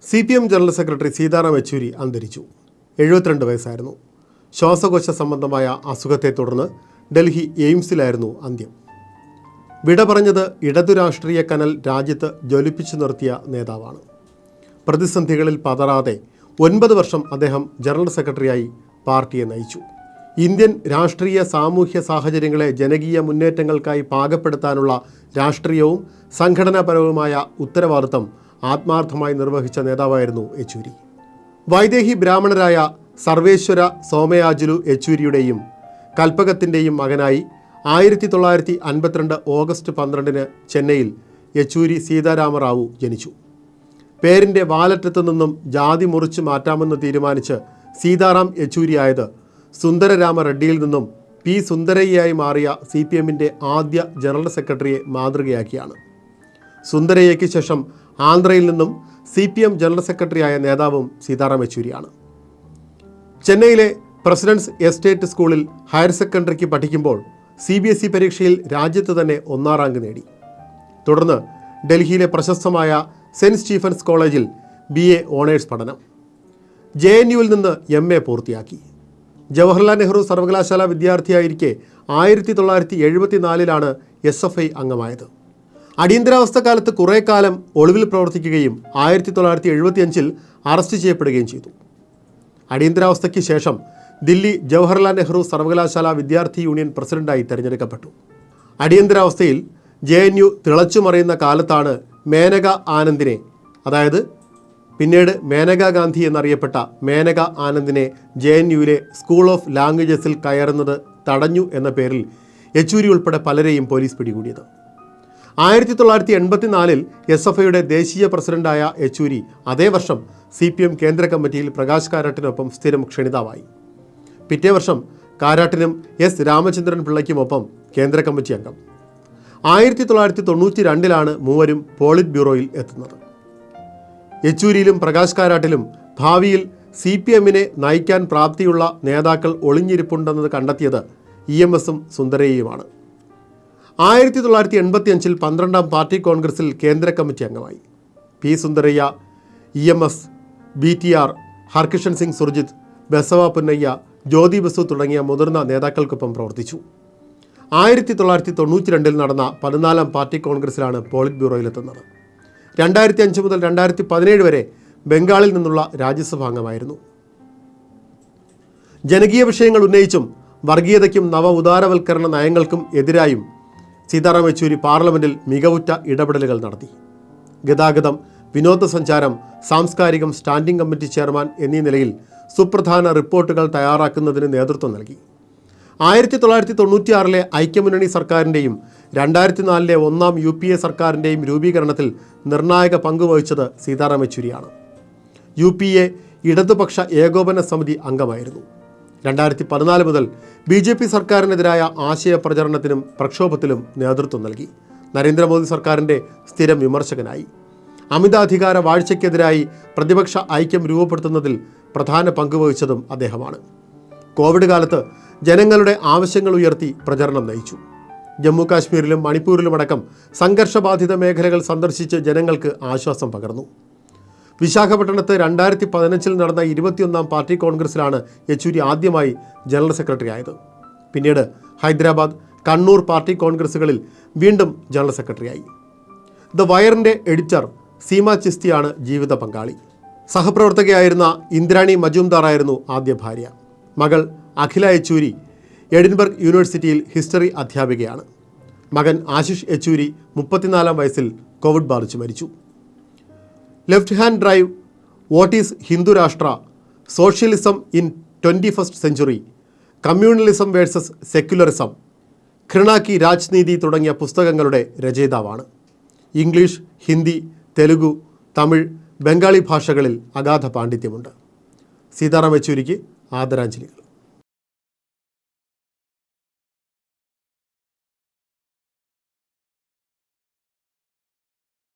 CPM general secretary Sitaram Yechury അന്തരിച്ചു. 72 വയസ്സായിരുന്നു. ശ്വാസകോശ സംബന്ധമായ അസുഖത്തെ തുടർന്ന് ഡൽഹി എയിംസിലായിരുന്നു അന്ത്യം. വിട പറഞ്ഞത് ഇടതു രാഷ്ട്രീയ കനൽ രാജ്യത്ത് ജ്വലിപ്പിച്ചു നിർത്തിയ നേതാവാണ്. പ്രതിസന്ധികളിൽ പതറാതെ 9 വർഷം അദ്ദേഹം ജനറൽ സെക്രട്ടറിയായി പാർട്ടിയെ നയിച്ചു. ഇന്ത്യൻ രാഷ്ട്രീയ സാമൂഹ്യ സാഹചര്യങ്ങളെ ജനകീയ മുന്നേറ്റങ്ങൾക്കായി പാകപ്പെടുത്താനുള്ള രാഷ്ട്രീയവും സംഘടനാപരവുമായ ഉത്തരവാദിത്തം ആത്മാർത്ഥമായി നിർവഹിച്ച നേതാവായിരുന്നു യെച്ചൂരി. വൈദേഹി ബ്രാഹ്മണരായ സർവേശ്വര സോമയാജുലു യെച്ചൂരിയുടെയും കൽപ്പകത്തിൻ്റെയും മകനായി 1952 ഓഗസ്റ്റ് 12 ചെന്നൈയിൽ യെച്ചൂരി സീതാരാമറാവു ജനിച്ചു. പേരിൻ്റെ വാലറ്റത്തു നിന്നും ജാതി മുറിച്ച് മാറ്റാമെന്ന് തീരുമാനിച്ച് സീതാറാം യെച്ചൂരിയായത് സുന്ദരരാമ റെഡ്ഡിയിൽ നിന്നും പി സുന്ദരയ്യയായി മാറിയ CPMൻ്റെ ആദ്യ ജനറൽ സെക്രട്ടറിയെ മാതൃകയാക്കിയാണ്. സുന്ദരയ്യയ്ക്ക് ശേഷം ആന്ധ്രയിൽ നിന്നും CPM ജനറൽ സെക്രട്ടറിയായ നേതാവും സീതാറാം യെച്ചൂരിയാണ്. ചെന്നൈയിലെ പ്രസിഡൻസ് എസ്റ്റേറ്റ് സ്കൂളിൽ ഹയർ സെക്കൻഡറിക്ക് പഠിക്കുമ്പോൾ CBSE പരീക്ഷയിൽ രാജ്യത്ത് തന്നെ 1ാം റാങ്ക് നേടി. തുടർന്ന് ഡൽഹിയിലെ പ്രശസ്തമായ സെൻറ്റ് സ്റ്റീഫൻസ് കോളേജിൽ BA ഓണേഴ്സ് പഠനം, JNUവിൽ നിന്ന് MA പൂർത്തിയാക്കി. ജവഹർലാൽ നെഹ്റു സർവകലാശാല വിദ്യാർത്ഥിയായിരിക്കെ 1974 SFI അംഗമായത്. അടിയന്തരാവസ്ഥ കാലത്ത് കുറേ കാലം ഒളിവിൽ പ്രവർത്തിക്കുകയും 1975 അറസ്റ്റ് ചെയ്യപ്പെടുകയും ചെയ്തു. അടിയന്തരാവസ്ഥയ്ക്ക് ശേഷം ദില്ലി ജവഹർലാൽ നെഹ്റു സർവകലാശാല വിദ്യാർത്ഥി യൂണിയൻ പ്രസിഡന്റായി തിരഞ്ഞെടുക്കപ്പെട്ടു. അടിയന്തരാവസ്ഥയിൽ JNU തിളച്ചുമറിയുന്ന കാലത്താണ് മേനക ആനന്ദിനെ, അതായത് പിന്നീട് മേനക ഗാന്ധി എന്നറിയപ്പെട്ട മേനക ആനന്ദിനെ JNUവിലെ സ്കൂൾ ഓഫ് ലാംഗ്വേജസിൽ കയറുന്നത് തടഞ്ഞു എന്ന പേരിൽ യെച്ചൂരി ഉൾപ്പെടെ പലരെയും പോലീസ് പിടികൂടിയത്. 1984 SFIയുടെ ദേശീയ പ്രസിഡന്റായ യെച്ചൂരി അതേ വർഷം CPM കേന്ദ്ര കമ്മിറ്റിയിൽ പ്രകാശ് കാരാട്ടിനൊപ്പം സ്ഥിരം ക്ഷണിതാവായി. പിറ്റേ വർഷം കാരാട്ടിനും S രാമചന്ദ്രൻ പിള്ളയ്ക്കുമൊപ്പം കേന്ദ്ര കമ്മിറ്റി അംഗം. 1992 മൂവരും പോളിറ്റ് ബ്യൂറോയിൽ എത്തുന്നത്. യെച്ചൂരിയിലും പ്രകാശ് കാരാട്ടിലും ഭാവിയിൽ CPMനെ നയിക്കാൻ പ്രാപ്തിയുള്ള നേതാക്കൾ ഒളിഞ്ഞിരിപ്പുണ്ടെന്നത് കണ്ടെത്തിയത് EMSഉം സുന്ദരയ്യയുമാണ്. 1985 12ാം പാർട്ടി കോൺഗ്രസിൽ കേന്ദ്ര കമ്മിറ്റി അംഗമായി. P Sundarayya, EMS, BTR, Harkishan Singh Surjit, Basava Punnaiah, ജ്യോതി ബസു തുടങ്ങിയ മുതിർന്ന നേതാക്കൾക്കൊപ്പം പ്രവർത്തിച്ചു. 1992 നടന്ന 14ാം പാർട്ടി കോൺഗ്രസിലാണ് പോളിറ്റ് ബ്യൂറോയിലെത്തുന്നത്. 2005 മുതൽ 2017 വരെ ബംഗാളിൽ നിന്നുള്ള രാജ്യസഭാ അംഗമായിരുന്നു. ജനകീയ വിഷയങ്ങൾ ഉന്നയിച്ചും വർഗീയതയ്ക്കും നവ ഉദാരവൽക്കരണ നയങ്ങൾക്കും എതിരായും സീതാറാം യെച്ചൂരി പാർലമെൻറ്റിൽ മികവുറ്റ ഇടപെടലുകൾ നടത്തി. ഗതാഗതം, വിനോദസഞ്ചാരം, സാംസ്കാരികം സ്റ്റാൻഡിംഗ് കമ്മിറ്റി ചെയർമാൻ എന്നീ നിലയിൽ സുപ്രധാന റിപ്പോർട്ടുകൾ തയ്യാറാക്കുന്നതിന് നേതൃത്വം നൽകി. 1996 ഐക്യമുന്നണി സർക്കാരിൻ്റെയും 2004 1ാം UPA സർക്കാരിൻ്റെയും രൂപീകരണത്തിൽ നിർണായക പങ്കുവഹിച്ചത് സീതാറാം യെച്ചൂരിയാണ്. UPA ഇടതുപക്ഷ ഏകോപന സമിതി അംഗമായിരുന്നു. 2014 മുതൽ BJP സർക്കാരിനെതിരായ ആശയ പ്രചരണത്തിനും പ്രക്ഷോഭത്തിലും നേതൃത്വം നൽകി. നരേന്ദ്രമോദി സർക്കാരിൻ്റെ സ്ഥിരം വിമർശകനായി. അമിതാധികാര വാഴ്ചയ്ക്കെതിരായി പ്രതിപക്ഷ ഐക്യം രൂപപ്പെടുത്തുന്നതിൽ പ്രധാന പങ്കുവഹിച്ചതും അദ്ദേഹമാണ്. കോവിഡ് കാലത്ത് ജനങ്ങളുടെ ആവശ്യങ്ങൾ ഉയർത്തി പ്രചരണം നയിച്ചു. ജമ്മു കാശ്മീരിലും മണിപ്പൂരിലുമടക്കം സംഘർഷബാധിത മേഖലകൾ സന്ദർശിച്ച് ജനങ്ങൾക്ക് ആശ്വാസം പകർന്നു. വിശാഖപട്ടണത്ത് 2015 നടന്ന 21ാം പാർട്ടി കോൺഗ്രസിലാണ് യെച്ചൂരി ആദ്യമായി ജനറൽ സെക്രട്ടറി ആയത്. പിന്നീട് ഹൈദരാബാദ്, കണ്ണൂർ പാർട്ടി കോൺഗ്രസുകളിൽ വീണ്ടും ജനറൽ സെക്രട്ടറിയായി. ദ വയറിൻ്റെ എഡിറ്റർ സീമ ചിസ്തിയാണ് ജീവിത പങ്കാളി. സഹപ്രവർത്തകയായിരുന്ന ഇന്ദ്രാണി മജുംദാറായിരുന്നു ആദ്യ ഭാര്യ. മകൾ അഖില യെച്ചൂരി എഡിൻബർഗ് യൂണിവേഴ്സിറ്റിയിൽ ഹിസ്റ്ററി അധ്യാപികയാണ്. മകൻ ആശിഷ് യെച്ചൂരി 34ാം വയസ്സിൽ കോവിഡ് ബാധിച്ച് മരിച്ചു. Left hand drive, what is Hindu Rashtra, socialism in 21st century, communalism versus secularism, Ghrina ki Rajneeti തുടങ്ങിയ പുസ്തകങ്ങളുടെ രചയിതാവാണ്. ഇംഗ്ലീഷ്, ഹിന്ദി, തെലുഗു, തമിഴ്, ബംഗാളി ഭാഷകളിൽ അഗാധ പാണ്ഡിത്യമുണ്ട്. സീതാറാം യെച്ചൂരിക്ക് ആദരാഞ്ജലികൾ.